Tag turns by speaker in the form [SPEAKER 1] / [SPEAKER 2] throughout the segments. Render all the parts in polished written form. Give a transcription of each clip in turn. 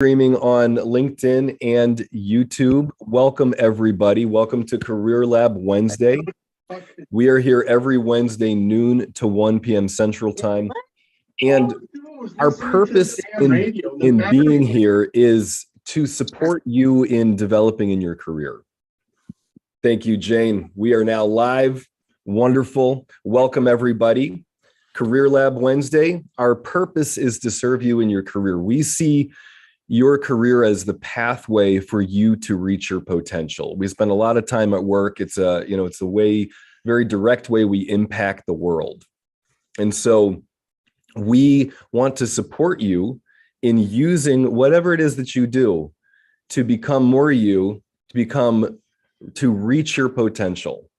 [SPEAKER 1] Streaming on LinkedIn and YouTube. Welcome, everybody. Welcome to Career Lab Wednesday. We are here every Wednesday, noon to 1 p.m. Central Time. And our purpose in being here is to support you in developing in your career. Thank you, Jane. We are now live. Wonderful. Welcome, everybody. Career Lab Wednesday. Our purpose is to serve you in your career. We see your career as the pathway for you to reach your potential. We spend a lot of time at work. It's a very direct way we impact the world. And so we want to support you in using whatever it is that you do to become more you, to reach your potential.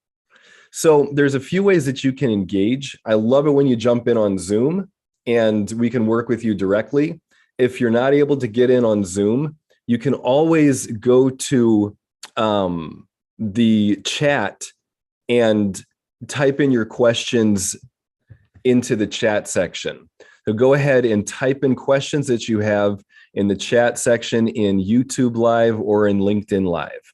[SPEAKER 1] So there's a few ways that you can engage. I love it when you jump in on Zoom and we can work with you directly. If you're not able to get in on Zoom, you can always go to the chat and type in your questions into the chat section. So go ahead and type in questions that you have in the chat section in YouTube Live or in LinkedIn Live.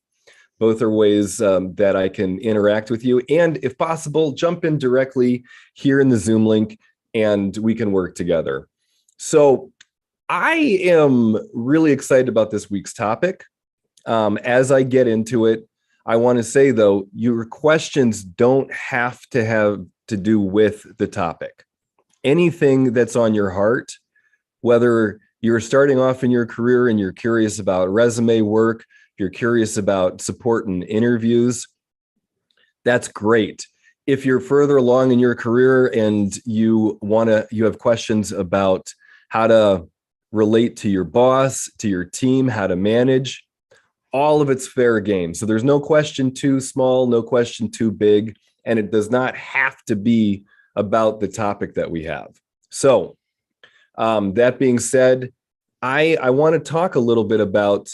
[SPEAKER 1] Both are ways that I can interact with you. And if possible, jump in directly here in the Zoom link and we can work together. So I am really excited about this week's topic. As I get into it, I want to say, though, your questions don't have to do with the topic. Anything that's on your heart, whether you're starting off in your career and you're curious about resume work, if you're curious about support and interviews, that's great. If you're further along in your career and you have questions about how to relate to your boss, to your team, how to manage, all of it's fair game. So there's no question too small, no question too big, and it does not have to be about the topic that we have. So that being said, I want to talk a little bit about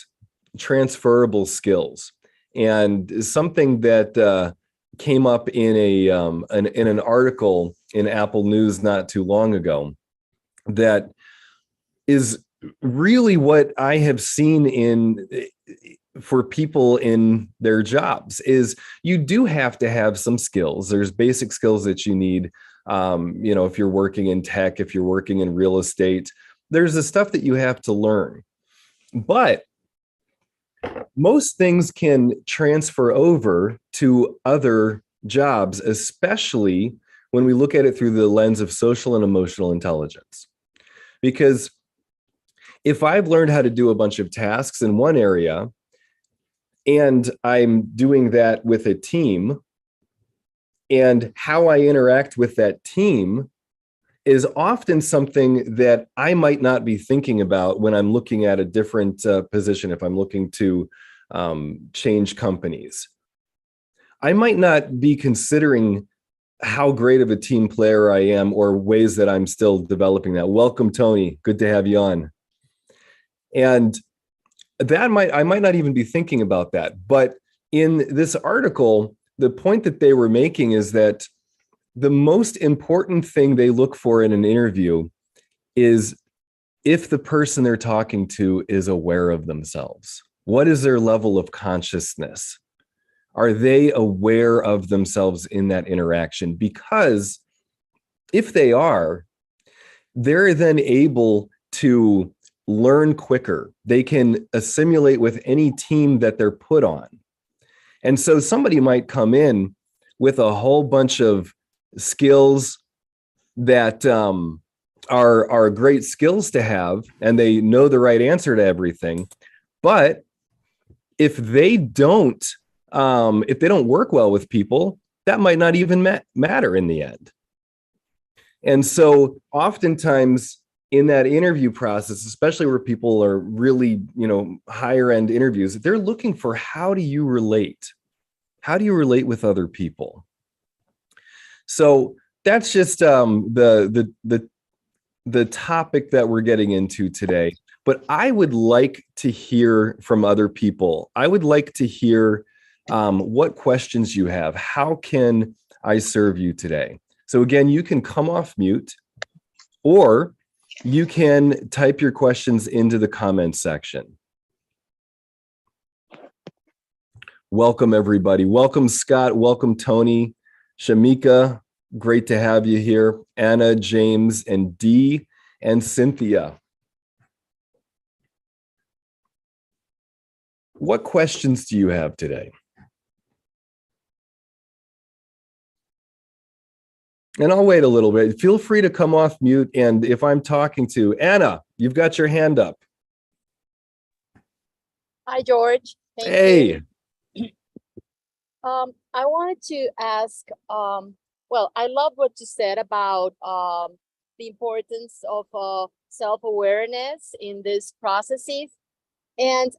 [SPEAKER 1] transferable skills, and something that came up in an article in Apple News not too long ago that is really what I have seen for people in their jobs is you do have to have some skills. There's basic skills that you need. If you're working in tech, if you're working in real estate, there's the stuff that you have to learn. But most things can transfer over to other jobs, especially when we look at it through the lens of social and emotional intelligence. Because if I've learned how to do a bunch of tasks in one area and I'm doing that with a team, and how I interact with that team is often something that I might not be thinking about when I'm looking at a different position, if I'm looking to change companies. I might not be considering how great of a team player I am or ways that I'm still developing that. Welcome, Tony. Good to have you on. And I might not even be thinking about that. But in this article, the point that they were making is that the most important thing they look for in an interview is if the person they're talking to is aware of themselves. What is their level of consciousness? Are they aware of themselves in that interaction? Because if they are, they're then able to learn quicker. They can assimilate with any team that they're put on. And so somebody might come in with a whole bunch of skills that are great skills to have, and they know the right answer to everything. But if they don't work well with people, that might not even matter in the end. And so oftentimes in that interview process, especially where people are really, higher end interviews, they're looking for how do you relate? How do you relate with other people? So that's just the topic that we're getting into today. But I would like to hear from other people. I would like to hear what questions you have. How can I serve you today? So again, you can come off mute, or you can type your questions into the comments section. Welcome, everybody. Welcome, Scott. Welcome, Tony. Shamika, great to have you here. Anna, James, and Dee, and Cynthia. What questions do you have today? And I'll wait a little bit. Feel free to come off mute. And if I'm talking to Anna, you've got your hand up.
[SPEAKER 2] Hi, George.
[SPEAKER 1] Thank you.
[SPEAKER 2] I wanted to ask, well, I love what you said about the importance of self-awareness in these processes. And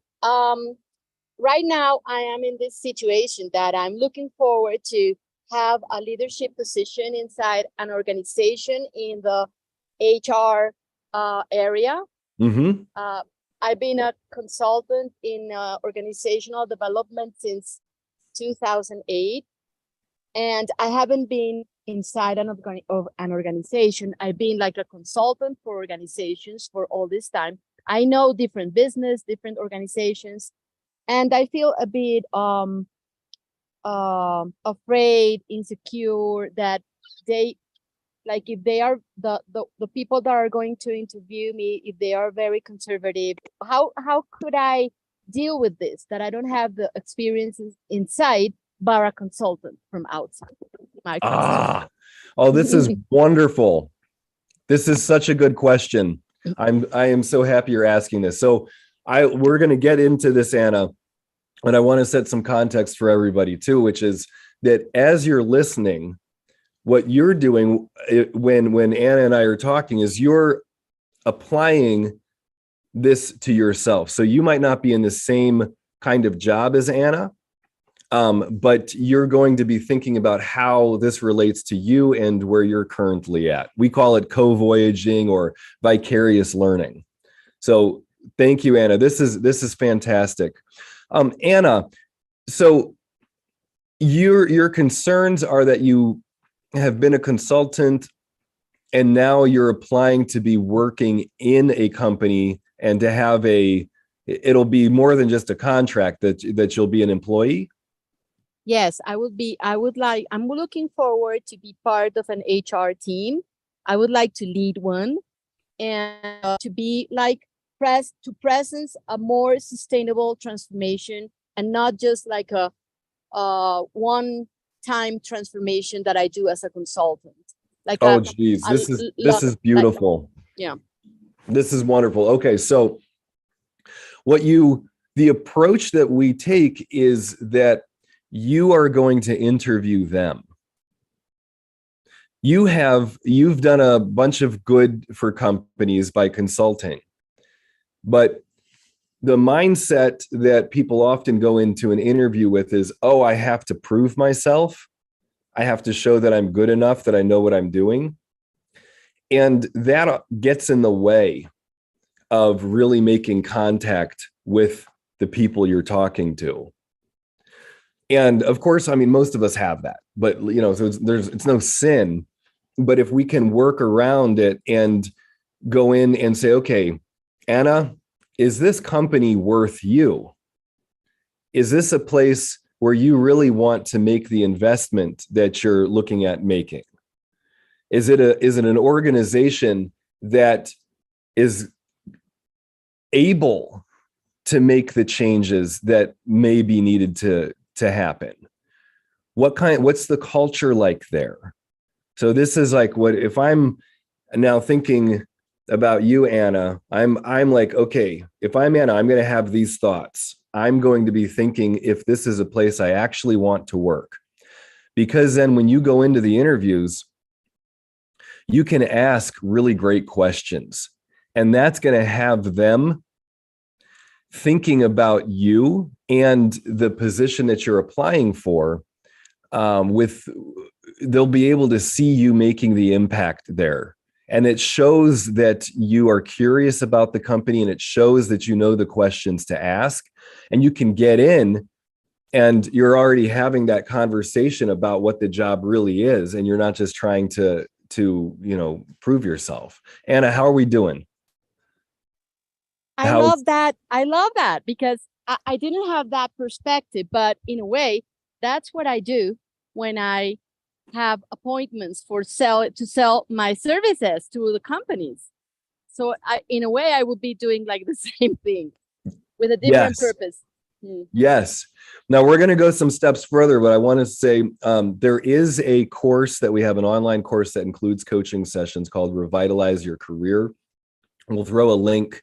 [SPEAKER 2] right now, I am in this situation that I'm looking forward to have a leadership position inside an organization in the HR area.
[SPEAKER 1] Mm-hmm.
[SPEAKER 2] I've been a consultant in organizational development since 2008, and I haven't been inside of an organization. I've been like a consultant for organizations for all this time. I know different business, different organizations, and I feel a bit afraid, insecure that they, like, if they are the people that are going to interview me, if they are very conservative, how could I deal with this, that I don't have the experiences inside but a consultant from outside?
[SPEAKER 1] Oh, this is wonderful. This is such a good question. I am so happy you're asking this. So we're going to get into this, Anna, and I want to set some context for everybody too, which is that as you're listening, what you're doing when Anna and I are talking is you're applying this to yourself. So you might not be in the same kind of job as Anna, but you're going to be thinking about how this relates to you and where you're currently at. We call it co-voyaging or vicarious learning. So thank you, Anna. This is fantastic. Anna, so your concerns are that you have been a consultant and now you're applying to be working in a company and to have it'll be more than just a contract, that you'll be an employee.
[SPEAKER 2] Yes, I'm looking forward to be part of an HR team. I would like to lead one and to be like presence a more sustainable transformation, and not just like a one-time transformation that I do as a consultant. Like,
[SPEAKER 1] oh geez, this is beautiful.
[SPEAKER 2] Yeah,
[SPEAKER 1] this is wonderful. Okay, so the approach that we take is that you are going to interview them. You've done a bunch of good for companies by consulting, but the mindset that people often go into an interview with is, oh, I have to prove myself. I have to show that I'm good enough, that I know what I'm doing. And that gets in the way of really making contact with the people you're talking to. And of course, I mean, most of us have that, but so it's no sin. But if we can work around it and go in and say, okay, Anna, is this company worth you? Is this a place where you really want to make the investment that you're looking at making? Is it an organization that is able to make the changes that may be needed to happen? What's the culture like there? So this is like, what if I'm now thinking about you, Anna, I'm like, okay, if I'm Anna, I'm going to have these thoughts. I'm going to be thinking if this is a place I actually want to work. Because then when you go into the interviews, you can ask really great questions. And that's going to have them thinking about you and the position that you're applying for. They'll be able to see you making the impact there. And it shows that you are curious about the company, and it shows that you know the questions to ask, and you can get in and you're already having that conversation about what the job really is. And you're not just trying to prove yourself. Anna, how are we doing?
[SPEAKER 2] I love that. I love that because I didn't have that perspective, but in a way, that's what I do when I have appointments to sell my services to the companies. So in a way, I would be doing like the same thing with a different purpose.
[SPEAKER 1] Yes. Now we're going to go some steps further, but I want to say there is a course that we have, an online course that includes coaching sessions called Revitalize Your Career. We'll throw a link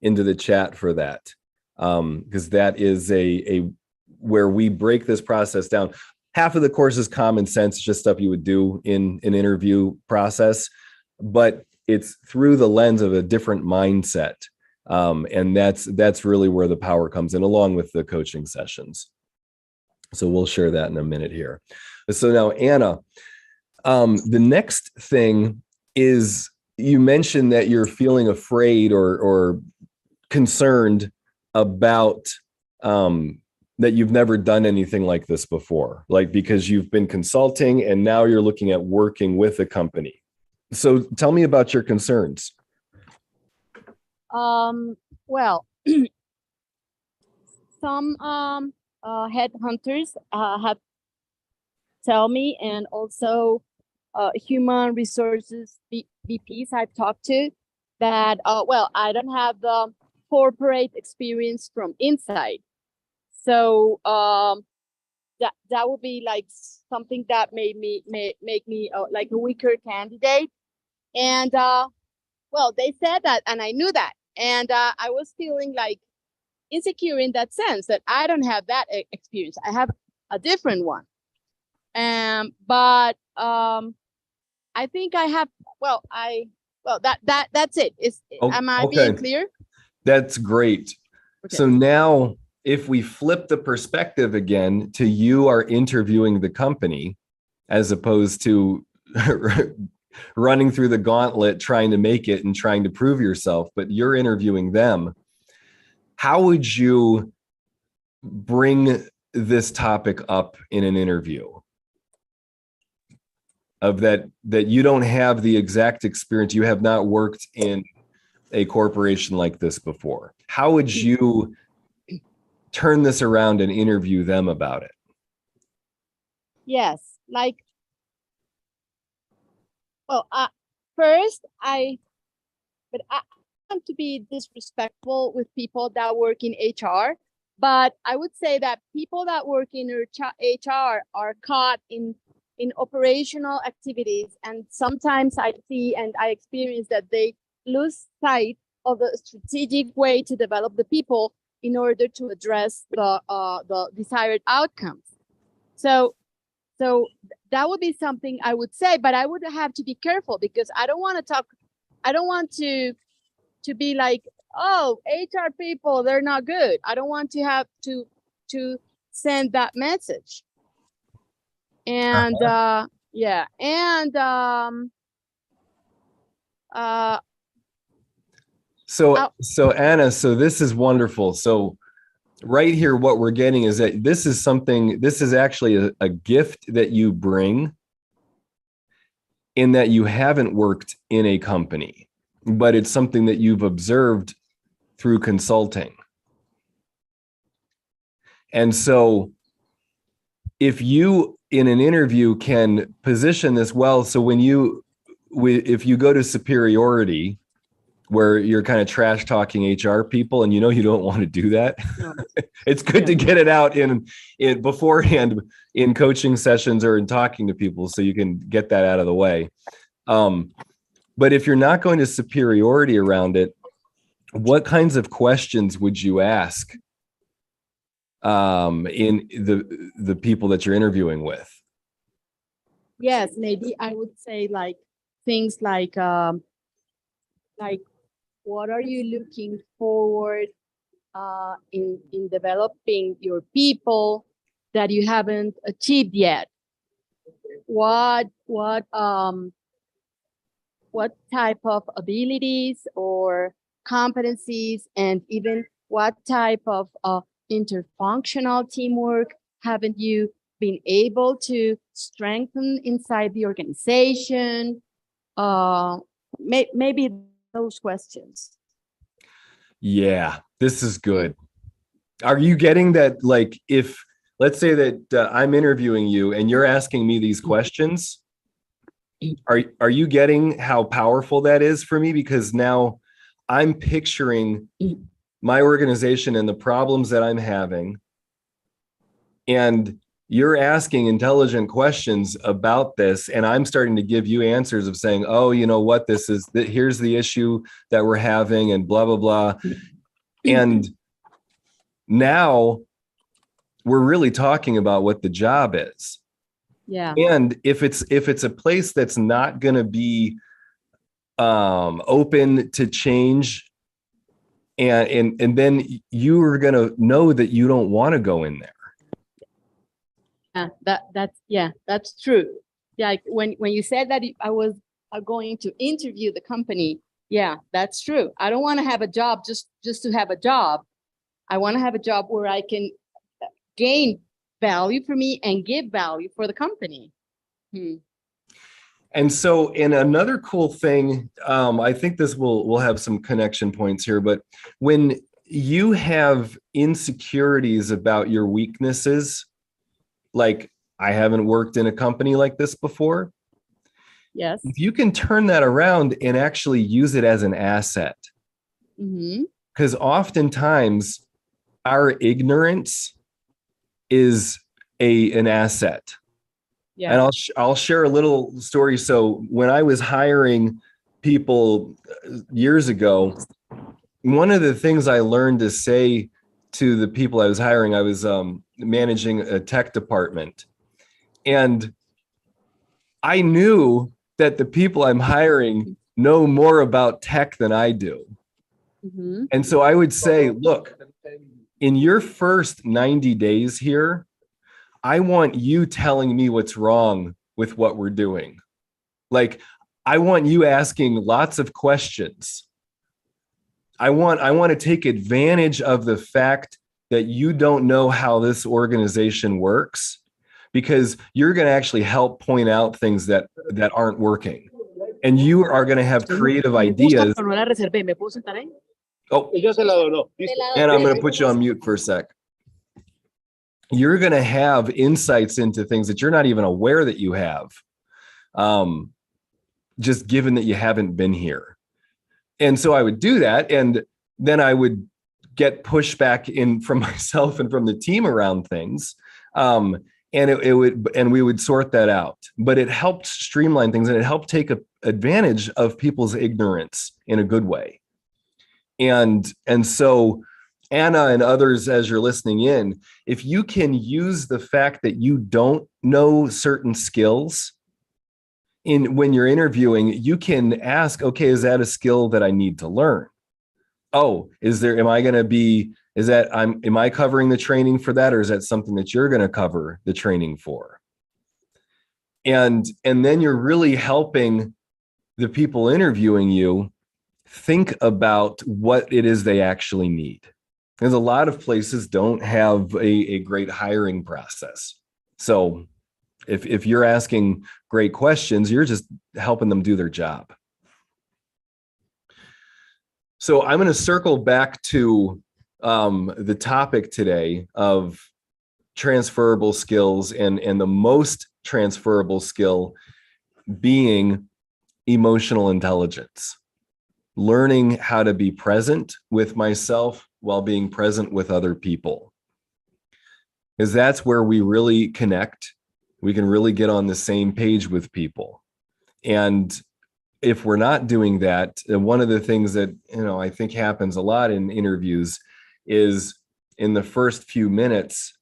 [SPEAKER 1] into the chat for that because that is a where we break this process down. Half of the course is common sense, just stuff you would do in an interview process, but it's through the lens of a different mindset. And that's really where the power comes in, along with the coaching sessions. So we'll share that in a minute here. So now, Anna, the next thing is, you mentioned that you're feeling afraid or concerned about that you've never done anything like this before, like because you've been consulting and now you're looking at working with a company. So tell me about your concerns.
[SPEAKER 2] Well, some headhunters have tell me, and also human resources VPs I've talked to, that I don't have the corporate experience from inside, so that would be like something that make me like a weaker candidate. And they said that, and I knew that, and I was feeling like insecure in that sense, that I don't have that experience. I have a different one. But I think I have. That's it. Am I being clear?
[SPEAKER 1] That's great. Okay. So now, if we flip the perspective again to you are interviewing the company, as opposed to running through the gauntlet, trying to make it and trying to prove yourself, but you're interviewing them. How would you bring this topic up in an interview? Of that you don't have the exact experience, you have not worked in a corporation like this before. How would you turn this around and interview them about it?
[SPEAKER 2] Yes, first, I want to be disrespectful with people that work in HR, but I would say that people that work in HR are caught in operational activities, and sometimes I see and I experience that they lose sight of the strategic way to develop the people in order to address the desired outcomes. So that would be something I would say, but I would have to be careful because I don't want to be like, oh, HR people, they're not good. I don't want to have to send that message. And
[SPEAKER 1] so Anna, so this is wonderful. So right here, what we're getting is that this is actually a gift that you bring, in that you haven't worked in a company, but it's something that you've observed through consulting. And so if you in an interview can position this well, so if you go to superiority, where you're kind of trash talking HR people, and you don't want to do that. No. It's good to get it out in beforehand in coaching sessions or in talking to people, so you can get that out of the way. But if you're not going to superiority around it, what kinds of questions would you ask in the people that you're interviewing with?
[SPEAKER 2] Yes, maybe I would say like things like what are you looking forward in developing your people that you haven't achieved yet? What type of abilities or competencies, and even what type of interfunctional teamwork haven't you been able to strengthen inside the organization? maybe those questions.
[SPEAKER 1] Yeah, this is good. Are you getting that? Like, if let's say that I'm interviewing you and you're asking me these questions, are you getting how powerful that is for me? Because now I'm picturing my organization and the problems that I'm having, and you're asking intelligent questions about this, and I'm starting to give you answers of saying, oh, you know what, this is here's the issue that we're having, and blah blah blah. And now we're really talking about what the job is.
[SPEAKER 2] Yeah.
[SPEAKER 1] And if it's a place that's not going to be open to change, and then you are going to know that you don't want to go in there.
[SPEAKER 2] That's true. Yeah, when you said that I was going to interview the company, yeah, that's true. I don't want to have a job just to have a job. I want to have a job where I can gain value for me and give value for the company.
[SPEAKER 1] And so, and another cool thing, I think this will have some connection points here, but when you have insecurities about your weaknesses, like I haven't worked in a company like this before.
[SPEAKER 2] Yes.
[SPEAKER 1] If you can turn that around and actually use it as an asset, because oftentimes our ignorance is an asset. Yeah. And I'll share a little story. So when I was hiring people years ago, one of the things I learned to say to the people I was hiring, I was managing a tech department, and I knew that the people I'm hiring know more about tech than I do. And so I would say, look, in your first 90 days here, I want you telling me what's wrong with what we're doing. Like, I want you asking lots of questions. I want to take advantage of the fact that you don't know how this organization works, because you're going to actually help point out things that aren't working. And you are going to have creative ideas. Oh, and I'm going to put you on mute for a sec. You're going to have insights into things that you're not even aware that you have, just given that you haven't been here. And so I would do that, and then I would get pushback in from myself and from the team around things, and we would sort that out. But it helped streamline things, and it helped take advantage of people's ignorance in a good way. And so, Anna and others, as you're listening in, if you can use the fact that you don't know certain skills when you're interviewing, you can ask, okay, is that a skill that I need to learn? Oh, am I covering the training for that? Or is that something that you're going to cover the training for? And then you're really helping the people interviewing you think about what it is they actually need. Because a lot of places don't have a great hiring process. So if you're asking great questions, you're just helping them do their job. So I'm going to circle back to the topic today of transferable skills, and the most transferable skill being emotional intelligence. Learning how to be present with myself while being present with other people. Because that's where we really connect. We can really get on the same page with people. And if we're not doing that, one of the things that, I think happens a lot in interviews is in the first few minutes,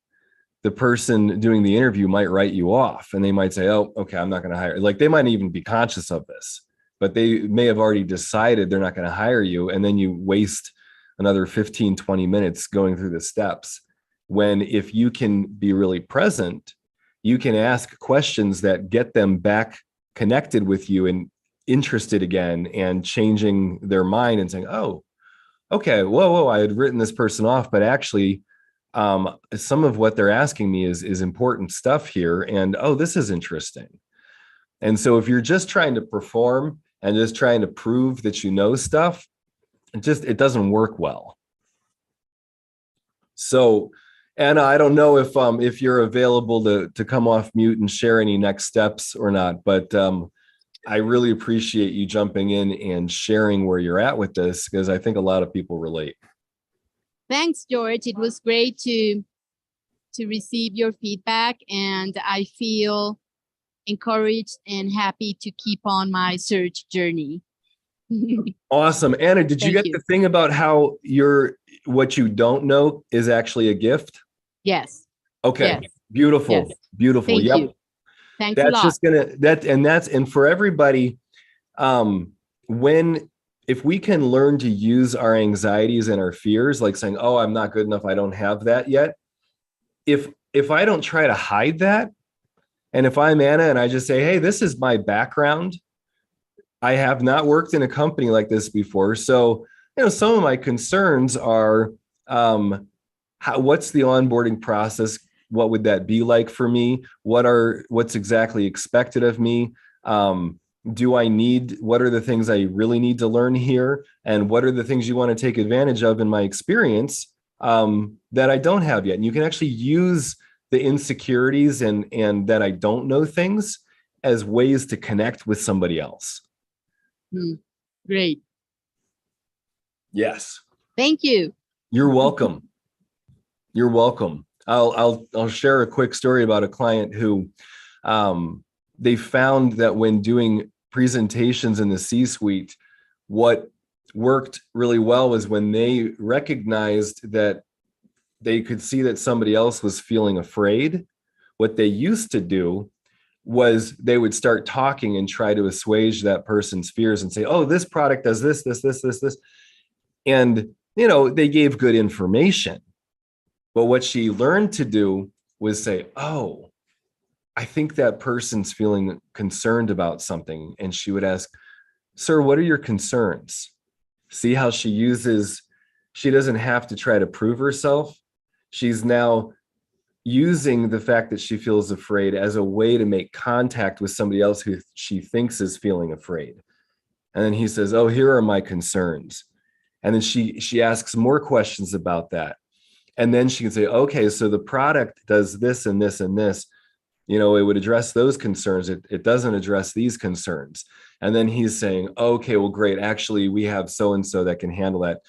[SPEAKER 1] the person doing the interview might write you off, and they might say, oh, okay, I'm not going to hire. Like, they might even be conscious of this, but they may have already decided they're not going to hire you. And then you waste another 15, 20 minutes going through the steps. When if you can be really present, you can ask questions that get them back connected with you and interested again, and changing their mind and saying, oh, okay, whoa, I had written this person off, but actually some of what they're asking me is important stuff here. And, oh, this is interesting. And so if you're just trying to perform, and just trying to prove that you know stuff, it doesn't work well. So, Anna, I don't know if you're available to come off mute and share any next steps or not, but I really appreciate you jumping in and sharing where you're at with this, because I think a lot of people relate.
[SPEAKER 3] Thanks, George. It was great to receive your feedback, and I feel encouraged and happy to keep on my search journey.
[SPEAKER 1] Awesome. Anna, did you get the thing about how what you don't know is actually a gift?
[SPEAKER 3] Yes.
[SPEAKER 1] Okay.
[SPEAKER 3] Yes.
[SPEAKER 1] Beautiful.
[SPEAKER 3] Yes.
[SPEAKER 1] Beautiful.
[SPEAKER 3] Thank
[SPEAKER 1] Yep.
[SPEAKER 3] you. Thanks
[SPEAKER 1] That's
[SPEAKER 3] a lot.
[SPEAKER 1] just and for everybody, if we can learn to use our anxieties and our fears, like saying, oh, I'm not good enough, I don't have that yet. If I don't try to hide that, and if I'm Anna and I just say, hey, this is my background, I have not worked in a company like this before. So, some of my concerns are, what's the onboarding process? What would that be like for me? What's exactly expected of me? What are the things I really need to learn here? And what are the things you want to take advantage of in my experience that I don't have yet? And you can actually use the insecurities and that I don't know things as ways to connect with somebody else.
[SPEAKER 3] Great.
[SPEAKER 1] Yes.
[SPEAKER 3] Thank you.
[SPEAKER 1] You're welcome. You're welcome. I'll share a quick story about a client who they found that when doing presentations in the C-suite, what worked really well was when they recognized that they could see that somebody else was feeling afraid. What they used to do was they would start talking and try to assuage that person's fears and say, oh, this product does this. And, they gave good information. But what she learned to do was say, oh, I think that person's feeling concerned about something. And she would ask, sir, what are your concerns? See how she doesn't have to try to prove herself. She's now using the fact that she feels afraid as a way to make contact with somebody else who she thinks is feeling afraid. And then he says, oh, here are my concerns. And then she asks more questions about that. And then she can say, okay, so the product does this and this and this. It would address those concerns. It doesn't address these concerns. And then he's saying, okay, well, great. Actually, we have so-and-so that can handle that.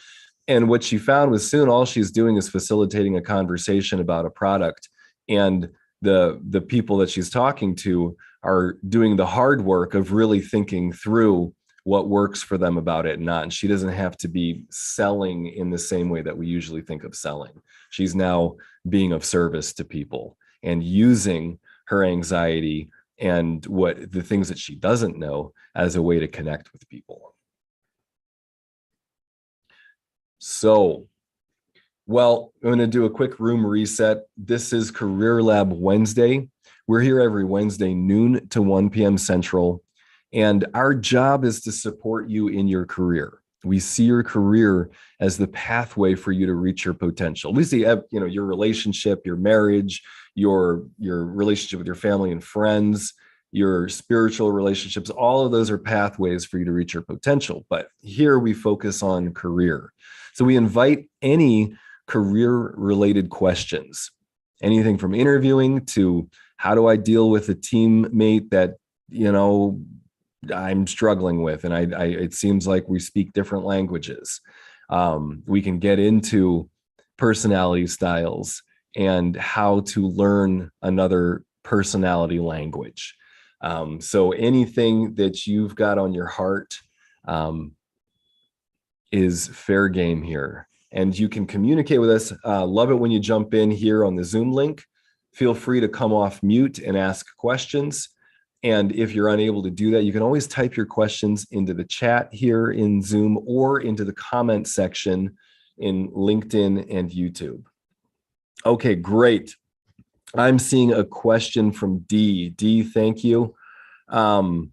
[SPEAKER 1] And what she found was soon all she's doing is facilitating a conversation about a product. And the people that she's talking to are doing the hard work of really thinking through what works for them about it and not. And she doesn't have to be selling in the same way that we usually think of selling. She's now being of service to people and using her anxiety and the things that she doesn't know as a way to connect with people. So, well, I'm going to do a quick room reset. This is Career Lab Wednesday. We're here every Wednesday, noon to 1 p.m. Central. And our job is to support you in your career. We see your career as the pathway for you to reach your potential. We see, your relationship, your marriage, your relationship with your family and friends, your spiritual relationships, all of those are pathways for you to reach your potential. But here we focus on career. So we invite any career-related questions, anything from interviewing to how do I deal with a teammate that, I'm struggling with, and it seems like we speak different languages. We can get into personality styles and how to learn another personality language. So anything that you've got on your heart is fair game here. And you can communicate with us. Love it when you jump in here on the Zoom link. Feel free to come off mute and ask questions. And if you're unable to do that, you can always type your questions into the chat here in Zoom or into the comment section in LinkedIn and YouTube. Okay, great. I'm seeing a question from D. D, thank you. Coming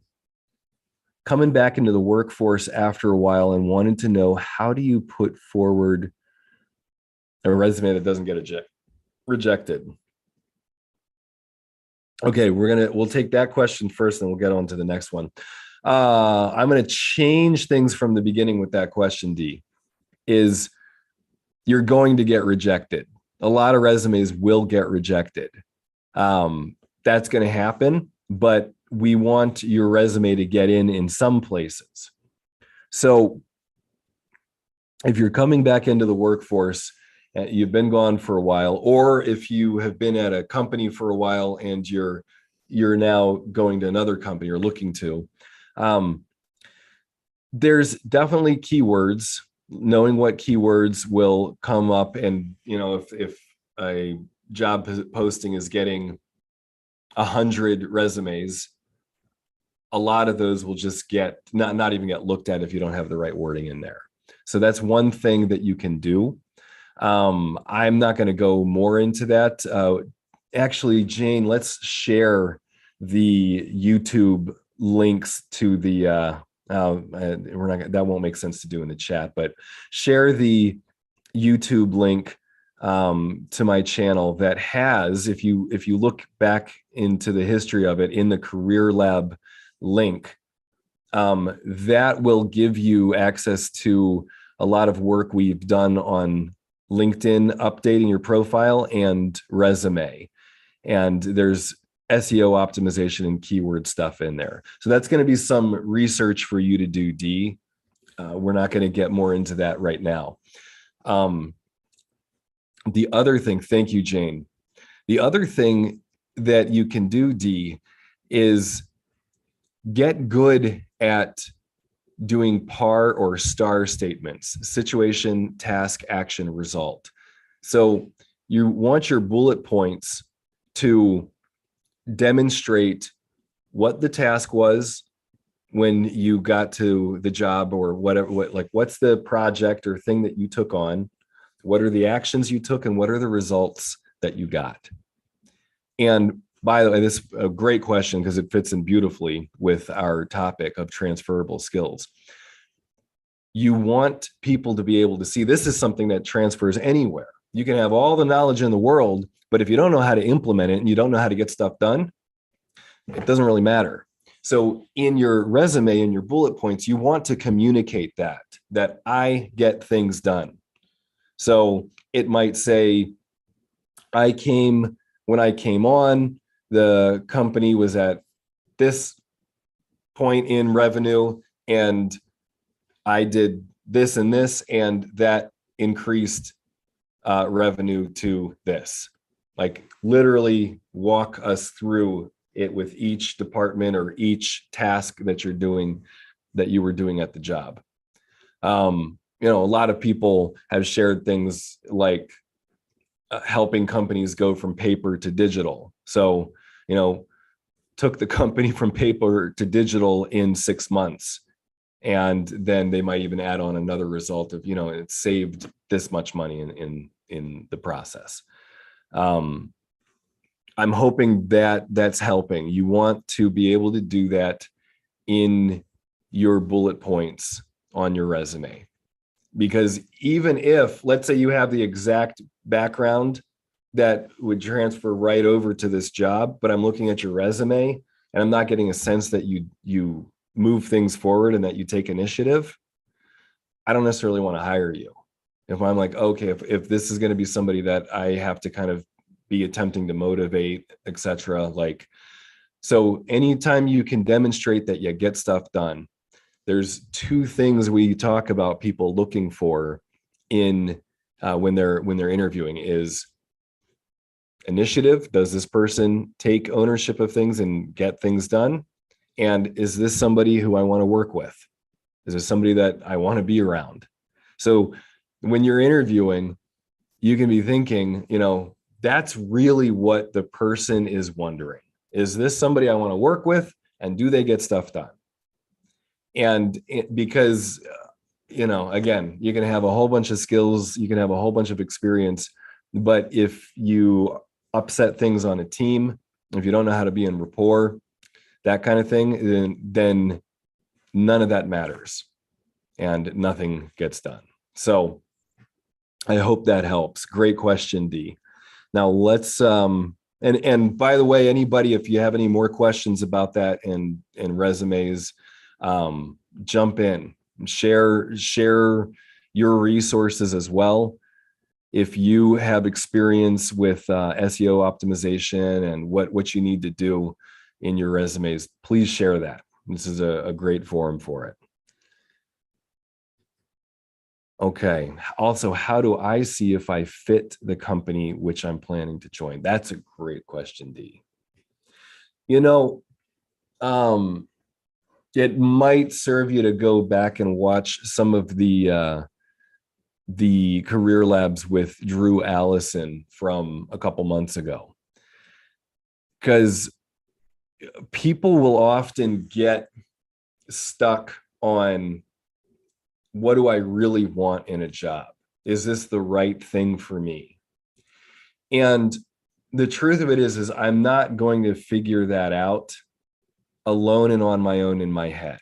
[SPEAKER 1] back into the workforce after a while and wanted to know, how do you put forward a resume that doesn't get rejected? Okay, we'll take that question first and we'll get on to the next one. I'm going to change things from the beginning with that question, D, is you're going to get rejected. A lot of resumes will get rejected. That's going to happen, but we want your resume to get in some places. So if you're coming back into the workforce, you've been gone for a while, or if you have been at a company for a while and you're now going to another company or looking to, there's definitely keywords. Knowing what keywords will come up, and if a job posting is getting 100 resumes, a lot of those will just get not even get looked at if you don't have the right wording in there. So that's one thing that you can do. I'm not going to go more into that. Actually, Jane, let's share the YouTube links to the that won't make sense to do in the chat, but share the YouTube link to my channel that has, if you look back into the history of it in the Career Lab link, that will give you access to a lot of work we've done on LinkedIn, updating your profile and resume. And there's SEO optimization and keyword stuff in there. So that's going to be some research for you to do, D. We're not going to get more into that right now. The other thing, thank you, Jane. The other thing that you can do, D, is get good at doing PAR or STAR statements: situation, task, action, result. So you want your bullet points to demonstrate what the task was when you got to the job, or whatever, what's the project or thing that you took on, what are the actions you took, and what are the results that you got. And by the way, this is a great question because it fits in beautifully with our topic of transferable skills. You want people to be able to see this is something that transfers anywhere. You can have all the knowledge in the world, but if you don't know how to implement it and you don't know how to get stuff done, it doesn't really matter. So in your resume and your bullet points, you want to communicate that I get things done. So it might say, when I came on, the company was at this point in revenue, and I did this and this, and that increased revenue to this. Like, literally walk us through it with each department or each task that you're doing, that you were doing at the job. A lot of people have shared things like helping companies go from paper to digital. So, took the company from paper to digital in 6 months. And then they might even add on another result of, it saved this much money in the process. I'm hoping that that's helping. You want to be able to do that in your bullet points on your resume. Because even if, let's say you have the exact background that would transfer right over to this job, but I'm looking at your resume and I'm not getting a sense that you move things forward and that you take initiative, I don't necessarily want to hire you. If I'm like, okay, if this is going to be somebody that I have to kind of be attempting to motivate, etc. So anytime you can demonstrate that you get stuff done, there's two things we talk about people looking for in when they're interviewing is initiative. Does this person take ownership of things and get things done? And is this somebody who I want to work with? Is this somebody that I want to be around? So when you're interviewing, you can be thinking, that's really what the person is wondering. Is this somebody I want to work with? And do they get stuff done? And because, again, you can have a whole bunch of skills, you can have a whole bunch of experience, but if you upset things on a team, if you don't know how to be in rapport, that kind of thing, then none of that matters and nothing gets done. So I hope that helps. Great question, D. Now let's, and by the way, anybody, if you have any more questions about that and resumes, Jump in, share your resources as well. If you have experience with SEO optimization and what you need to do in your resumes, please share that. This is a great forum for it. Okay. Also, how do I see if I fit the company which I'm planning to join? That's a great question, Dee. You know, it might serve you to go back and watch some of the career labs with Drew Allison from a couple months ago, because people will often get stuck on, what do I really want in a job? Is this the right thing for me? And the truth of it is I'm not going to figure that out alone and on my own in my head.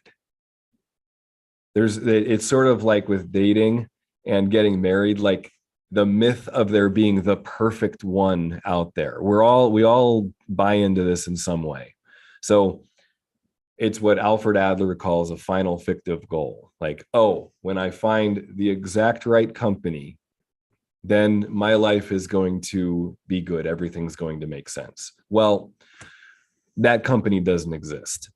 [SPEAKER 1] It's sort of like with dating and getting married, like the myth of there being the perfect one out there. We all buy into this in some way. So it's what Alfred Adler calls a final fictive goal. Like, oh, when I find the exact right company, then my life is going to be good. Everything's going to make sense. Well, that company doesn't exist.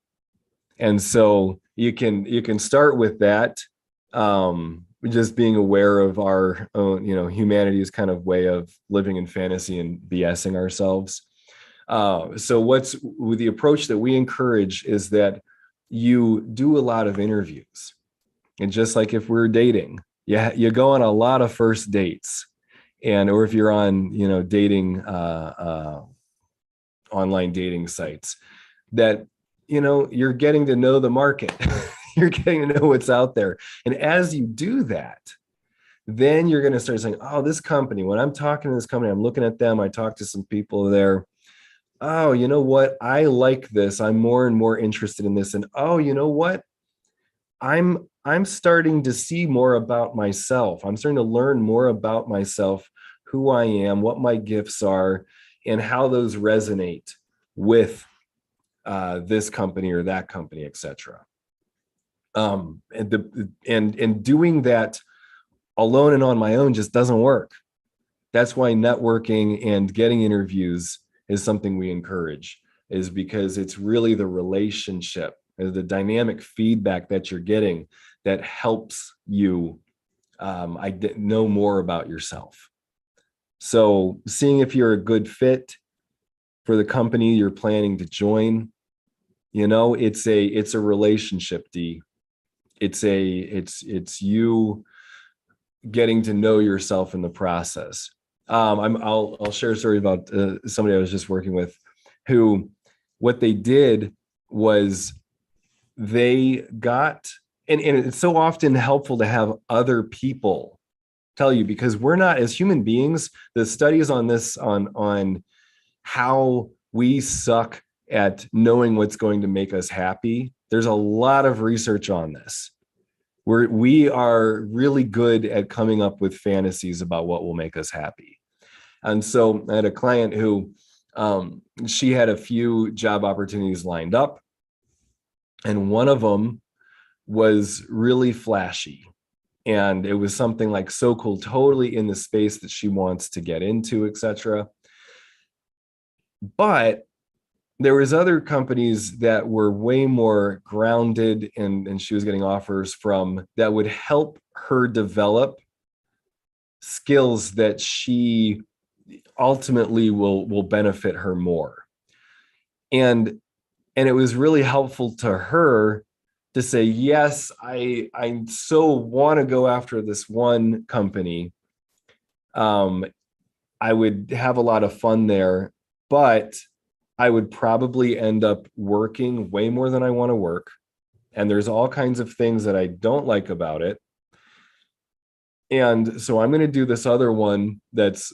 [SPEAKER 1] And so you can start with that, just being aware of our own, humanity's kind of way of living in fantasy and BSing ourselves. So what's with the approach that we encourage is that you do a lot of interviews. And just like if we're dating, you go on a lot of first dates, or if you're on, dating, online dating sites, that, you're getting to know the market. You're getting to know what's out there. And as you do that, then you're going to start saying, oh, this company, when I'm talking to this company, I'm looking at them, I talk to some people there. Oh, you know what? I like this. I'm more and more interested in this. And oh, you know what? I'm starting to see more about myself. I'm starting to learn more about myself, who I am, what my gifts are, and how those resonate with this company or that company, etc. And doing that alone and on my own just doesn't work. That's why networking and getting interviews is something we encourage, is because it's really the relationship, the dynamic feedback that you're getting that helps you know more about yourself. So seeing if you're a good fit for the company you're planning to join, it's a relationship, Dee. It's you getting to know yourself in the process. I'll share a story about somebody I was just working with, who, what they did was they got, and it's so often helpful to have other people tell you, because we're not, as human beings, the studies on this, on how we suck at knowing what's going to make us happy. There's a lot of research on this. We are really good at coming up with fantasies about what will make us happy. And so I had a client who, she had a few job opportunities lined up, and one of them was really flashy. And it was something like so cool, totally in the space that she wants to get into, etc. But there was other companies that were way more grounded, and she was getting offers from, that would help her develop skills that she ultimately will benefit her more. And it was really helpful to her to say, yes, I so want to go after this one company. I would have a lot of fun there, but I would probably end up working way more than I want to work. And there's all kinds of things that I don't like about it. And so I'm going to do this other one that's,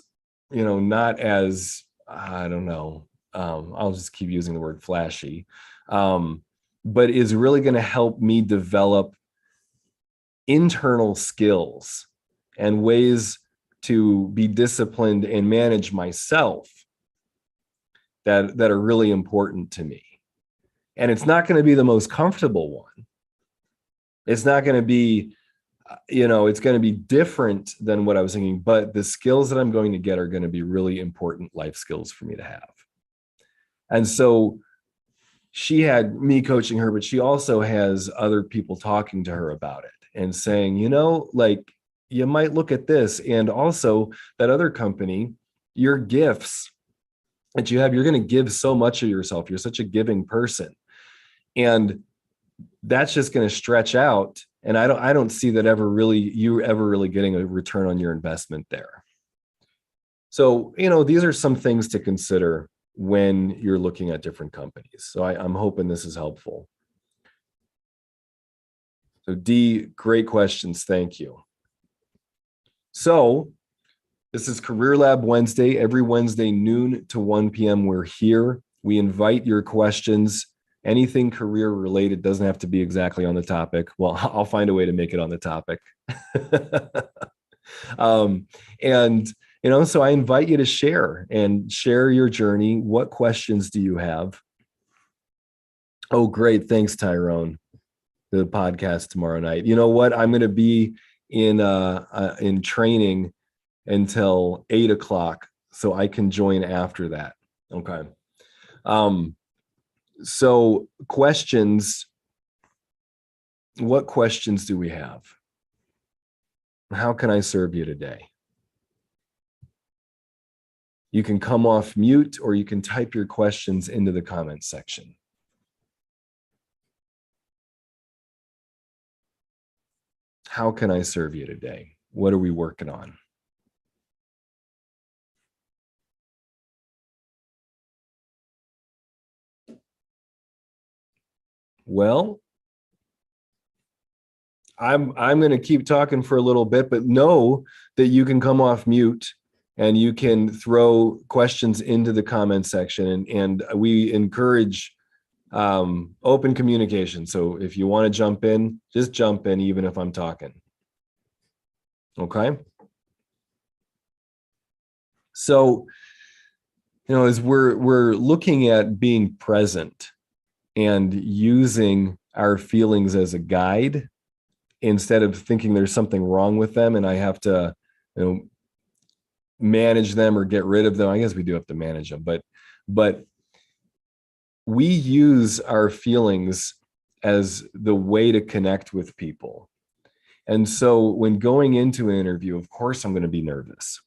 [SPEAKER 1] not as, I don't know, I'll just keep using the word flashy, but is really going to help me develop internal skills and ways to be disciplined and manage myself that are really important to me. And it's not going to be the most comfortable one, It's not going to be, it's going to be different than what I was thinking, but the skills that I'm going to get are going to be really important life skills for me to have. And so she had me coaching her, but she also has other people talking to her about it and saying, like, you might look at this. And also that other company, your gifts that you have, you're going to give so much of yourself. You're such a giving person. And that's just going to stretch out. And I don't see that you ever really getting a return on your investment there. So, these are some things to consider when you're looking at different companies. So I'm hoping this is helpful. So D, great questions. Thank you. So this is Career Lab Wednesday. Every Wednesday, noon to 1 p.m. We're here. We invite your questions. Anything career related, doesn't have to be exactly on the topic. Well, I'll find a way to make it on the topic. So I invite you to share your journey. What questions do you have? Oh, great. Thanks, Tyrone. The podcast tomorrow night. You know what? I'm going to be in training until 8:00, so I can join after that. Okay. So questions. What questions do we have? How can I serve you today? You can come off mute or you can type your questions into the comments section. How can I serve you today? What are we working on? Well, I'm going to keep talking for a little bit, but know that you can come off mute and you can throw questions into the comment section, and we encourage open communication. So if you want to jump in, just jump in, even if I'm talking. Okay. So, as we're looking at being present and using our feelings as a guide, instead of thinking there's something wrong with them and I have to, manage them or get rid of them. I guess we do have to manage them, but we use our feelings as the way to connect with people. And so when going into an interview, of course, I'm going to be nervous.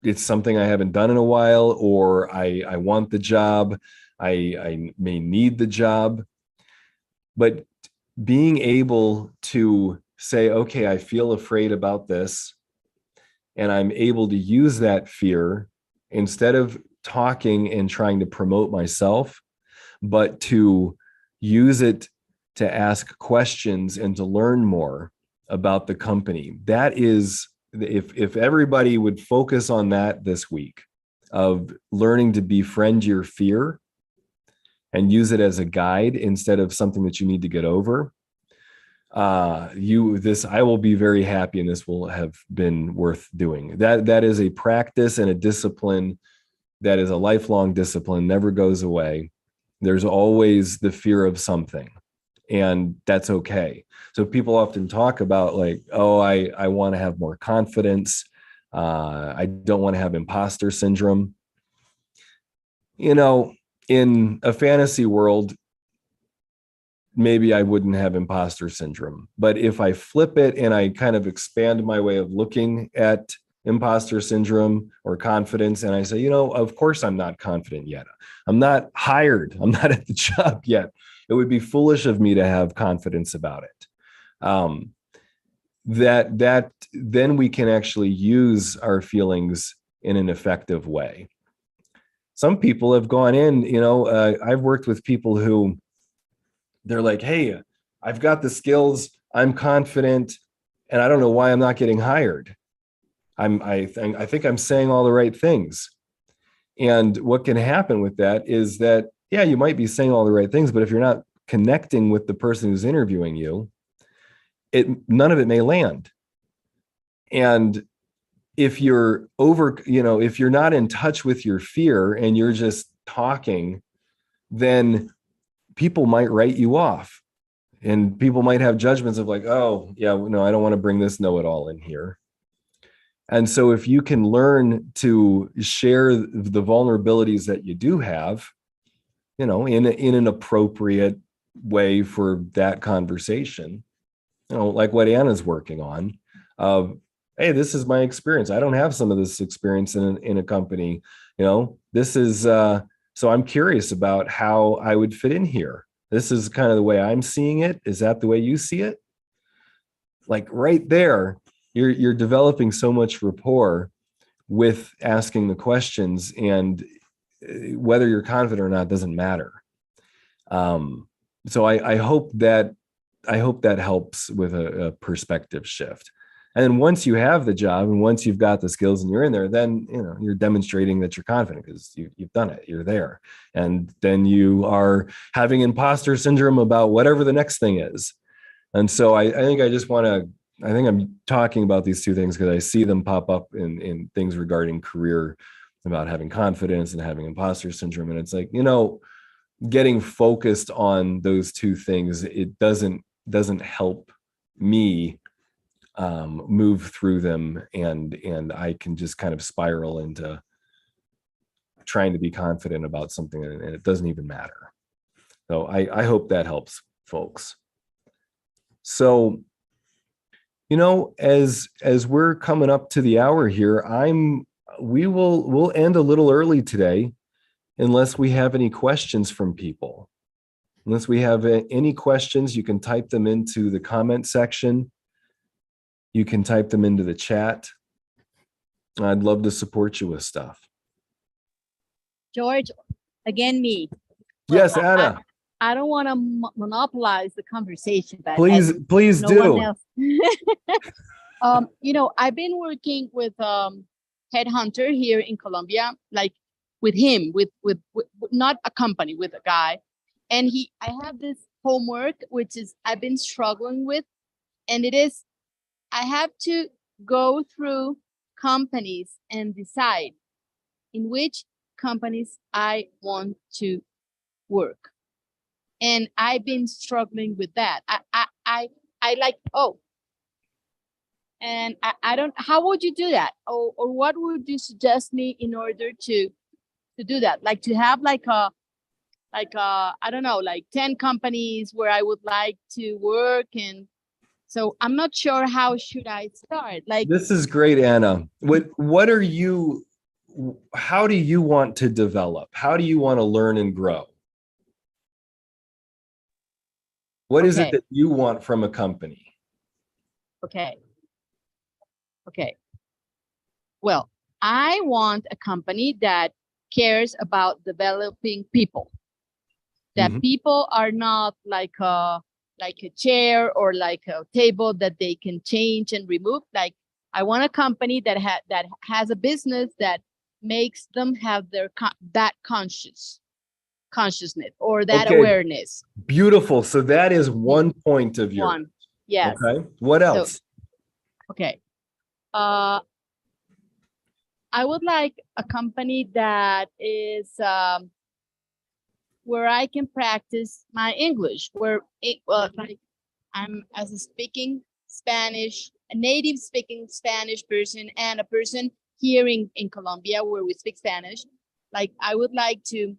[SPEAKER 1] It's something I haven't done in a while, or I want the job. I may need the job. But being able to say, okay, I feel afraid about this, and I'm able to use that fear instead of talking and trying to promote myself, but to use it to ask questions and to learn more about the company. That is, if everybody would focus on that this week, of learning to befriend your fear and use it as a guide instead of something that you need to get over, I will be very happy, and this will have been worth doing. That is a practice and a discipline that is a lifelong discipline, never goes away. There's always the fear of something, and that's okay. So people often talk about like, oh, I want to have more confidence. I don't want to have imposter syndrome. In a fantasy world, maybe I wouldn't have imposter syndrome. But if I flip it and I kind of expand my way of looking at imposter syndrome or confidence, and I say, of course I'm not confident yet. I'm not hired. I'm not at the job yet. It would be foolish of me to have confidence about it. Then we can actually use our feelings in an effective way. Some people have gone in, I've worked with people who, they're like, hey, I've got the skills, I'm confident, and I don't know why I'm not getting hired. I think I'm saying all the right things. And what can happen with that is that, yeah, you might be saying all the right things, but if you're not connecting with the person who's interviewing you, none of it may land. And if you're if you're not in touch with your fear and you're just talking, then people might write you off, and people might have judgments of like, oh yeah, no, I don't want to bring this know-it-all in here. And so if you can learn to share the vulnerabilities that you do have, in an appropriate way for that conversation, like what Anna's working on, hey, this is my experience. I don't have some of this experience in a company. This is, so I'm curious about how I would fit in here. This is kind of the way I'm seeing it. Is that the way you see it? Like right there, you're developing so much rapport with asking the questions, and whether you're confident or not doesn't matter. So I hope that helps with a perspective shift. And then once you have the job and once you've got the skills and you're in there, then you're demonstrating that you're confident because you've done it. You're there, and then you are having imposter syndrome about whatever the next thing is. And so I think I'm talking about these two things because I see them pop up in things regarding career, about having confidence and having imposter syndrome. And it's like, getting focused on those two things, it doesn't help me move through them, and I can just kind of spiral into trying to be confident about something, and it doesn't even matter. So I hope that helps folks. So, as we're coming up to the hour here, we'll end a little early today, unless we have any questions from people. Unless we have any questions, you can type them into the comment section. You can type them into the chat. I'd love to support you with stuff.
[SPEAKER 3] George, again, me.
[SPEAKER 1] Yes, Anna.
[SPEAKER 3] I don't want to monopolize the conversation, but
[SPEAKER 1] please
[SPEAKER 3] no
[SPEAKER 1] do.
[SPEAKER 3] one else. I've been working with headhunter here in Colombia, like with him, with not a company, with a guy, and I have this homework which is I've been struggling with, and it is I have to go through companies and decide in which companies I want to work. And I've been struggling with that. I like, and I don't, how would you do that? Or what would you suggest me in order to do that? Like to have like I don't know, like 10 companies where I would like to work. And so I'm not sure how should I start. Like,
[SPEAKER 1] this is great, Anna. How do you want to develop? How do you want to learn and grow? What is it that you want from a company?
[SPEAKER 3] Okay. Well, I want a company that cares about developing people. That people are not like a chair or like a table that they can change and remove. Like, I want a company that has a business that makes them have that consciousness or that awareness.
[SPEAKER 1] Beautiful. So that is one point of yours.
[SPEAKER 3] One. Yes.
[SPEAKER 1] Okay. What else?
[SPEAKER 3] I would like a company that is where I can practice my English, like I'm as a speaking Spanish, a native speaking Spanish person, and a person here in Colombia where we speak Spanish. Like, I would like to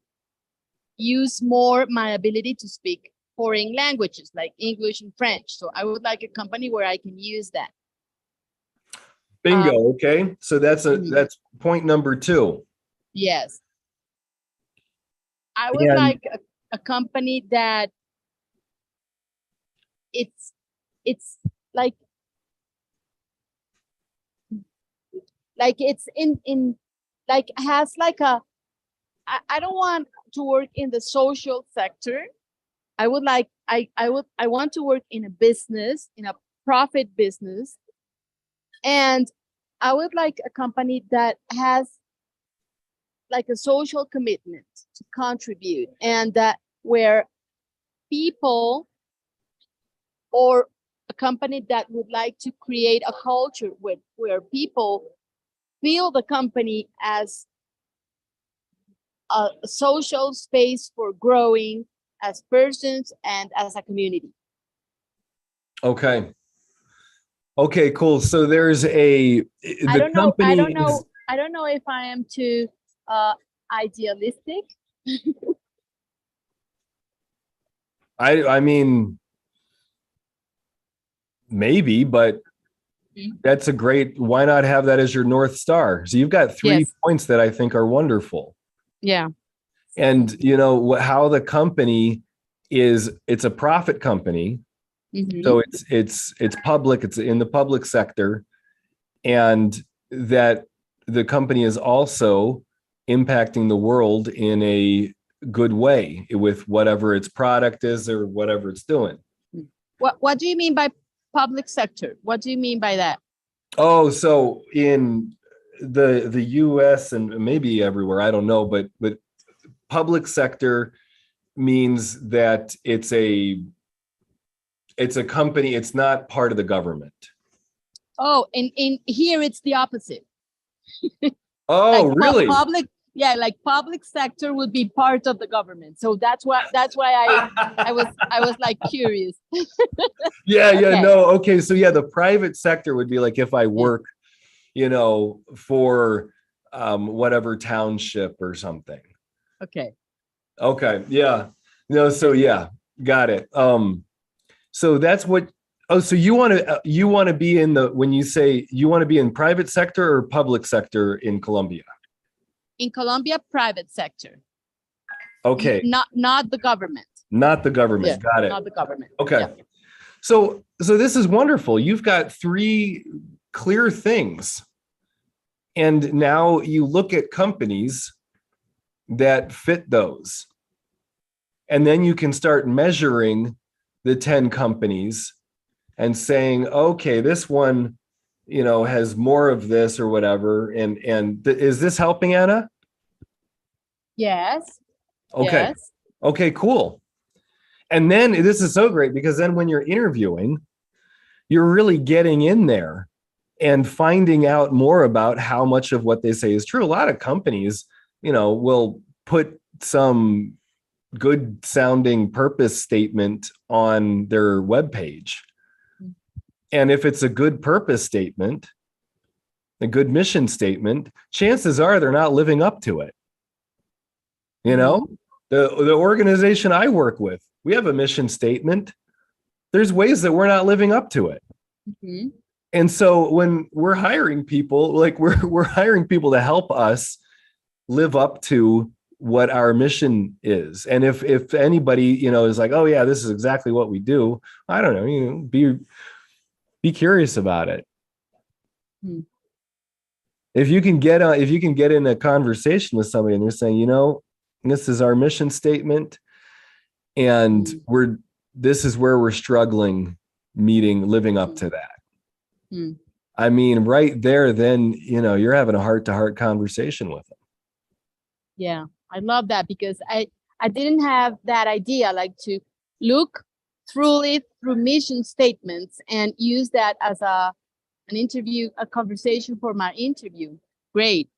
[SPEAKER 3] use more my ability to speak foreign languages like English and French. So I would like a company where I can use that.
[SPEAKER 1] Bingo. Okay. So that's point number 2.
[SPEAKER 3] Yes. I would like a company that it's like it's in like has like a I don't want to work in the social sector. I would like I want to work in a business, in a profit business. And I would like a company that has like a social commitment to contribute, and that where people, or a company that would like to create a culture where people feel the company as a social space for growing, as persons and as a community.
[SPEAKER 1] Okay. Okay, cool. So there's
[SPEAKER 3] I don't know. I don't know.
[SPEAKER 1] is,
[SPEAKER 3] I don't know if I am too idealistic.
[SPEAKER 1] I mean, maybe, but that's a great, why not have that as your North Star? So you've got 3
[SPEAKER 3] Yes.
[SPEAKER 1] points that I think are wonderful.
[SPEAKER 3] Yeah.
[SPEAKER 1] And you know how the company is, it's a profit company.
[SPEAKER 3] Mhm.
[SPEAKER 1] So it's public, it's in the public sector, and that the company is also impacting the world in a good way with whatever its product is or whatever it's doing.
[SPEAKER 3] What do you mean by public sector? What do you mean by that?
[SPEAKER 1] Oh, so in the US and maybe everywhere, I don't know, but public sector means that it's a company, it's not part of the government.
[SPEAKER 3] Oh, in here it's the opposite.
[SPEAKER 1] Oh,
[SPEAKER 3] Like
[SPEAKER 1] really?
[SPEAKER 3] public, yeah, like public sector would be part of the government. So that's why I was like curious.
[SPEAKER 1] Yeah,
[SPEAKER 3] Okay.
[SPEAKER 1] no. Okay, so yeah, the private sector would be like if I work, you know, for whatever township or something.
[SPEAKER 3] Okay.
[SPEAKER 1] Okay, yeah. No, so yeah, got it. So that's what, oh, so you want to be in the, when you say you want to be in private sector or public sector in Colombia?
[SPEAKER 3] In Colombia, private sector.
[SPEAKER 1] Okay,
[SPEAKER 3] Not the government.
[SPEAKER 1] not the government.
[SPEAKER 3] Yeah,
[SPEAKER 1] Got it.
[SPEAKER 3] not the government.
[SPEAKER 1] Okay.
[SPEAKER 3] Yeah.
[SPEAKER 1] So this is wonderful. You've got 3 clear things. And now you look at companies that fit those. And then you can start measuring the 10 companies and saying, okay, this one, you know, has more of this or whatever. And is this helping, Anna?
[SPEAKER 3] Yes.
[SPEAKER 1] Okay.
[SPEAKER 3] Yes.
[SPEAKER 1] Okay, cool. And then this is so great because then when you're interviewing, you're really getting in there and finding out more about how much of what they say is true. A lot of companies, you know, will put some good sounding purpose statement on their webpage. And if it's a good purpose statement, a good mission statement, chances are they're not living up to it. You know, the organization I work with, we have a mission statement. There's ways that we're not living up to it.
[SPEAKER 3] Mm-hmm.
[SPEAKER 1] And so when we're hiring people, like we're hiring people to help us live up to what our mission is. And if anybody, you know, is like, oh yeah, this is exactly what we do, I don't know, you know, be curious about it.
[SPEAKER 3] Hmm.
[SPEAKER 1] If you can get in a conversation with somebody and they're saying, you know, this is our mission statement, and this is where we're struggling living up to that. I mean, right there, then, you know, you're having a heart-to-heart conversation with them.
[SPEAKER 3] Yeah, I love that because I didn't have that idea, like to look through mission statements and use that as a conversation for my interview. Great.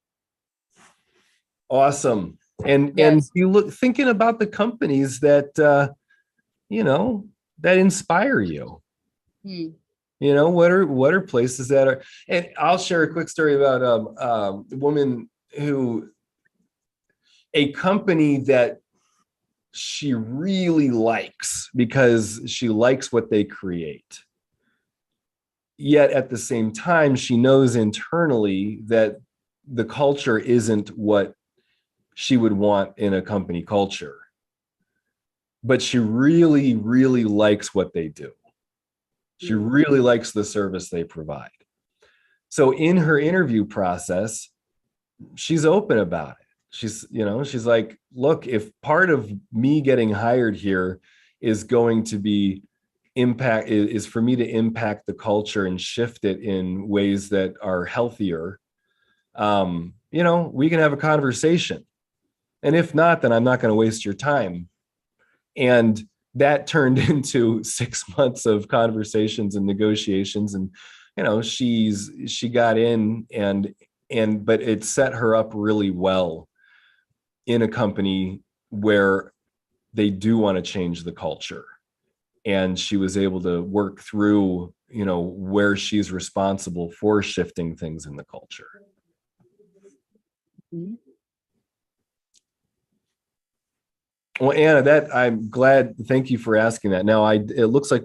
[SPEAKER 1] Awesome. And
[SPEAKER 3] Yes.
[SPEAKER 1] and you look thinking about the companies that you know, that inspire you. You know, what are places that are, and I'll share a quick story about a woman a company that she really likes because she likes what they create. Yet at the same time, she knows internally that the culture isn't what she would want in a company culture. But she really, really likes what they do. She really likes the service they provide. So in her interview process, she's open about it. She's like, look, if part of me getting hired here is going to be is for me to impact the culture and shift it in ways that are healthier, you know, we can have a conversation. And if not, then I'm not going to waste your time. And that turned into 6 months of conversations and negotiations. And, you know, she got in but it set her up really well in a company where they do want to change the culture. And she was able to work through, where she's responsible for shifting things in the culture.
[SPEAKER 2] Mm-hmm.
[SPEAKER 1] Well, Anna, I'm glad. Thank you for asking that. Now, it looks like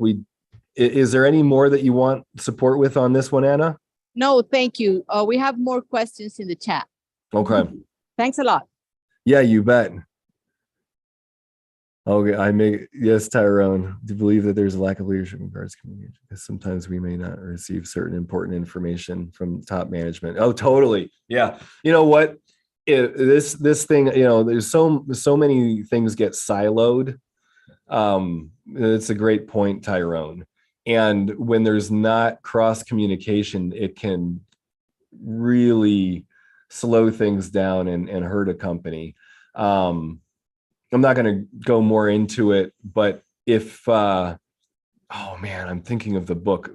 [SPEAKER 1] is there any more that you want support with on this one, Anna?
[SPEAKER 3] No, thank you. We have more questions in the chat.
[SPEAKER 1] Okay.
[SPEAKER 3] Thanks a lot.
[SPEAKER 1] Yeah, you bet. Okay, yes, Tyrone, do believe that there's a lack of leadership in regards to communication, because sometimes we may not receive certain important information from top management. Oh, totally. Yeah. You know what? This thing, there's so many things get siloed. It's a great point, Tyrone. And when there's not cross communication, it can really slow things down and hurt a company. I'm not going to go more into it, but if, oh man, I'm thinking of the book,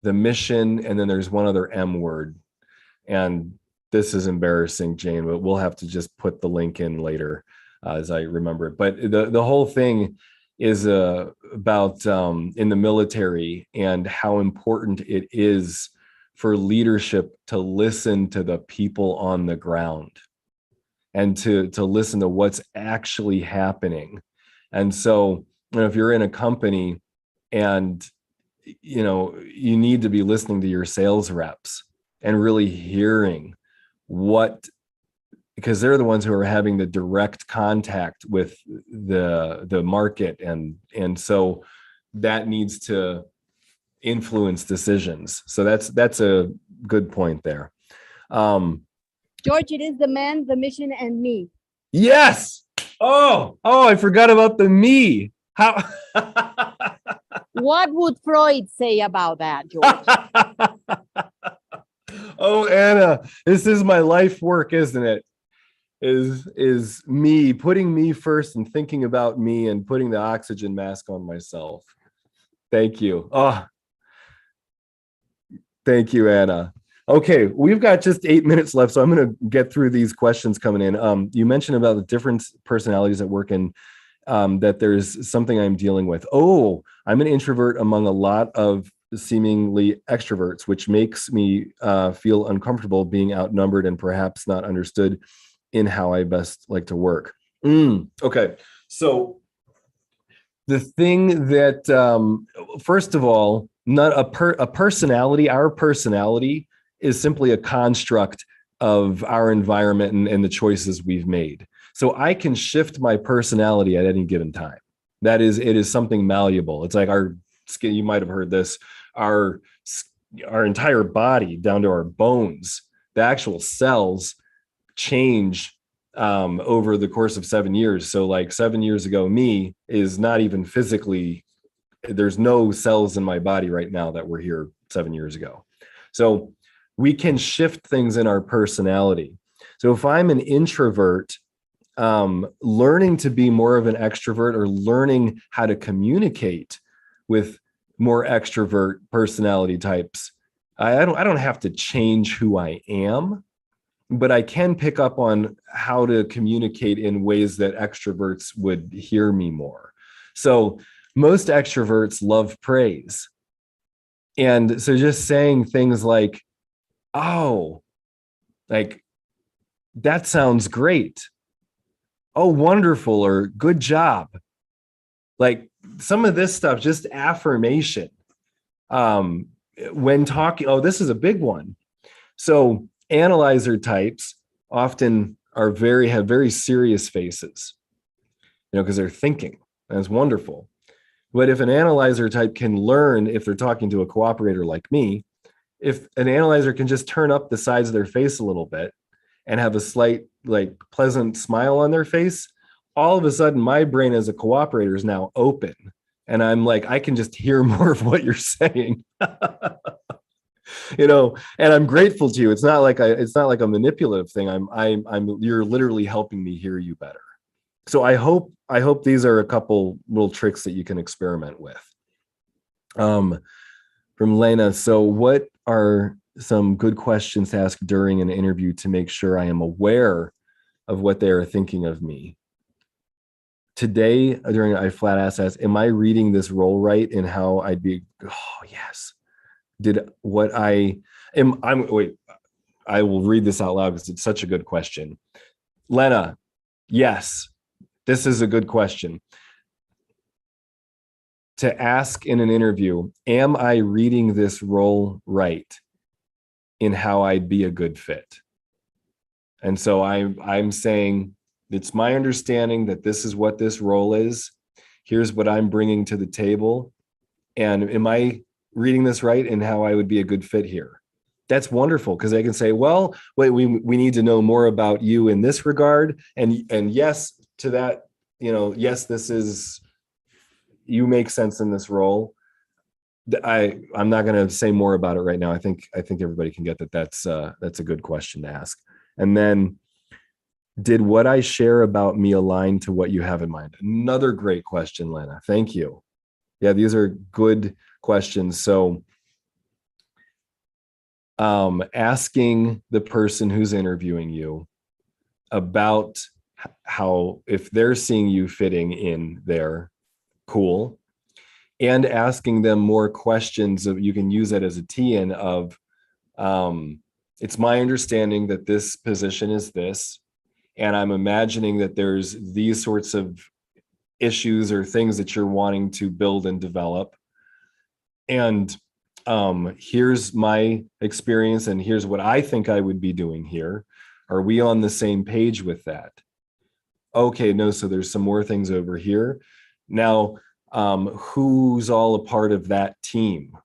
[SPEAKER 1] the mission, and then there's one other M word. And this is embarrassing, Jane, but we'll have to just put the link in later as I remember it. But the whole thing is about in the military and how important it is for leadership to listen to the people on the ground and to listen to what's actually happening. And so, if you're in a company and, you need to be listening to your sales reps and really hearing because they're the ones who are having the direct contact with the market. And so that needs to influence decisions. So that's a good point there.
[SPEAKER 2] George, it is the man, the mission, and me.
[SPEAKER 1] Yes. Oh, I forgot about the me. How?
[SPEAKER 2] What would Freud say about that, George?
[SPEAKER 1] Oh, Anna, this is my life work, isn't it? Is me putting me first and thinking about me and putting the oxygen mask on myself. Thank you. Oh, thank you, Anna. Okay, we've got just 8 minutes left, so I'm going to get through these questions coming in. You mentioned about the different personalities at work and that there's something I'm dealing with. Oh, I'm an introvert among a lot of seemingly extroverts, which makes me feel uncomfortable being outnumbered and perhaps not understood in how I best like to work. Okay, so the thing that, first of all, not a personality, our personality is simply a construct of our environment and the choices we've made. So I can shift my personality at any given time. It is something malleable. It's like our skin, you might have heard this, our entire body down to our bones, the actual cells change over the course of 7 years. So like 7 years ago, me is not even physically, there's no cells in my body right now that were here 7 years ago. So we can shift things in our personality. So if I'm an introvert, learning to be more of an extrovert or learning how to communicate with more extrovert personality types, I don't have to change who I am, but I can pick up on how to communicate in ways that extroverts would hear me more. So most extroverts love praise. And so just saying things like, oh, like, that sounds great. Oh, wonderful, or good job. Like some of this stuff, just affirmation. When talking, this is a big one. So analyzer types often have very serious faces, because they're thinking. That's wonderful. But if an analyzer type can learn, if they're talking to a cooperator like me, if an analyzer can just turn up the sides of their face a little bit and have a slight, like, pleasant smile on their face, all of a sudden my brain as a cooperator is now open. And I'm like, I can just hear more of what you're saying. And I'm grateful to you. It's not like a manipulative thing. You're literally helping me hear you better. So I hope these are a couple little tricks that you can experiment with. From Lena, so what are some good questions to ask during an interview to make sure I am aware of what they are thinking of me. Today, during I flat asked, am I reading this role right in how I'd be? Oh, yes. Did what I am, wait, I will read this out loud because it's such a good question. Lena, yes, this is a good question. To ask in an interview, am I reading this role right in how I'd be a good fit? And so I'm saying, it's my understanding that this is what this role is. Here's what I'm bringing to the table. And am I reading this right in how I would be a good fit here? That's wonderful, because they can say, well, wait, we need to know more about you in this regard. And yes, to that, yes, this is, you make sense in this role. I'm not going to say more about it right now. I think everybody can get that. That's a good question to ask. And then, did what I share about me align to what you have in mind? Another great question, Lena. Thank you. Yeah, these are good questions. So asking the person who's interviewing you about how, if they're seeing you fitting in there, cool. And asking them more questions of, you can use that as a tee-in of, it's my understanding that this position is this, and I'm imagining that there's these sorts of issues or things that you're wanting to build and develop. And here's my experience, and here's what I think I would be doing here. Are we on the same page with that? Okay, no, so there's some more things over here. Now, who's all a part of that team?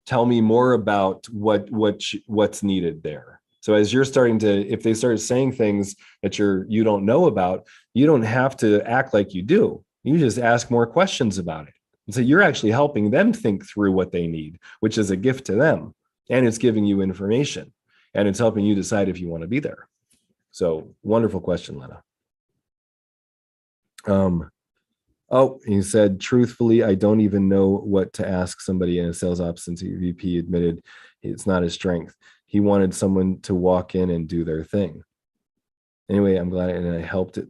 [SPEAKER 1] Tell me more about what's needed there. So as you're starting to, if they start saying things that you don't know about, you don't have to act like you do. You just ask more questions about it. And so you're actually helping them think through what they need, which is a gift to them. And it's giving you information, and it's helping you decide if you want to be there. So wonderful question, Lena. Oh, he said, truthfully, I don't even know what to ask somebody in a sales ops, since VP admitted it's not his strength. He wanted someone to walk in and do their thing. Anyway, I'm glad, and I helped it.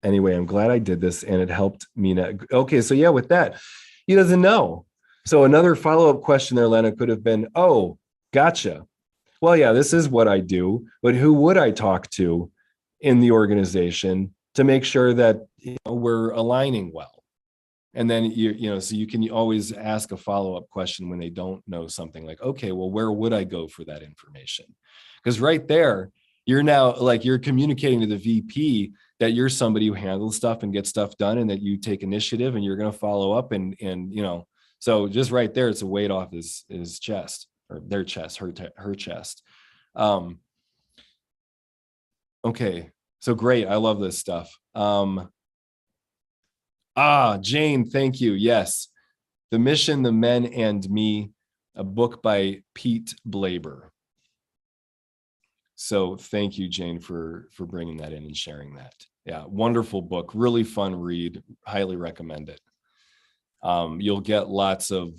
[SPEAKER 1] Anyway, I'm glad I did this, and it helped me. Okay, so yeah, with that, he doesn't know. So another follow-up question there, Lena, could have been, oh, gotcha. Well, yeah, this is what I do, but who would I talk to in the organization to make sure that we're aligning well? And then so you can always ask a follow-up question when they don't know something, like, okay, well, where would I go for that information? Because right there, you're now, like, you're communicating to the VP that you're somebody who handles stuff and gets stuff done, and that you take initiative and you're going to follow up, and so just right there, it's a weight off his chest, or their chest, her chest. Okay, so great. I love this stuff. Jane, thank you. Yes. The Mission, the Men, and Me, a book by Pete Blaber. So thank you, Jane, for bringing that in and sharing that. Yeah, wonderful book, really fun read, highly recommend it. You'll get lots of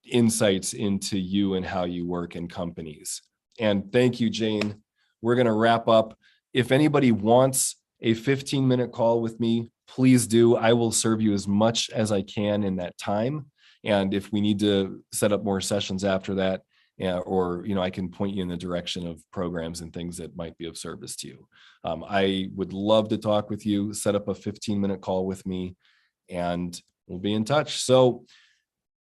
[SPEAKER 1] insights into you and how you work in companies. And thank you, Jane. We're going to wrap up. If anybody wants a 15-minute call with me, please do. I will serve you as much as I can in that time. And if we need to set up more sessions after that, or I can point you in the direction of programs and things that might be of service to you. I would love to talk with you, set up a 15-minute call with me, and we'll be in touch. So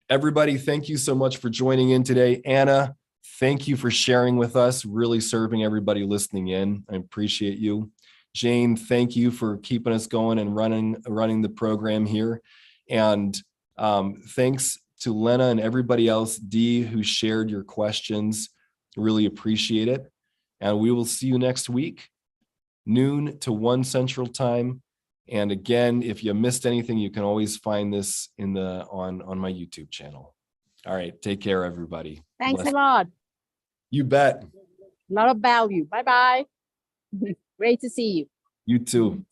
[SPEAKER 1] everybody, thank you so much for joining in today. Anna, thank you for sharing with us, really serving everybody listening in. I appreciate you. Jane, thank you for keeping us going and running the program here. And thanks to Lena and everybody else, Dee, who shared your questions. Really appreciate it. And we will see you next week, noon to 1 Central Time. And again, if you missed anything, you can always find this on my YouTube channel. All right, take care, everybody.
[SPEAKER 2] Thanks a lot.
[SPEAKER 1] You bet.
[SPEAKER 2] A lot of value. Bye-bye. Great to see you.
[SPEAKER 1] You too.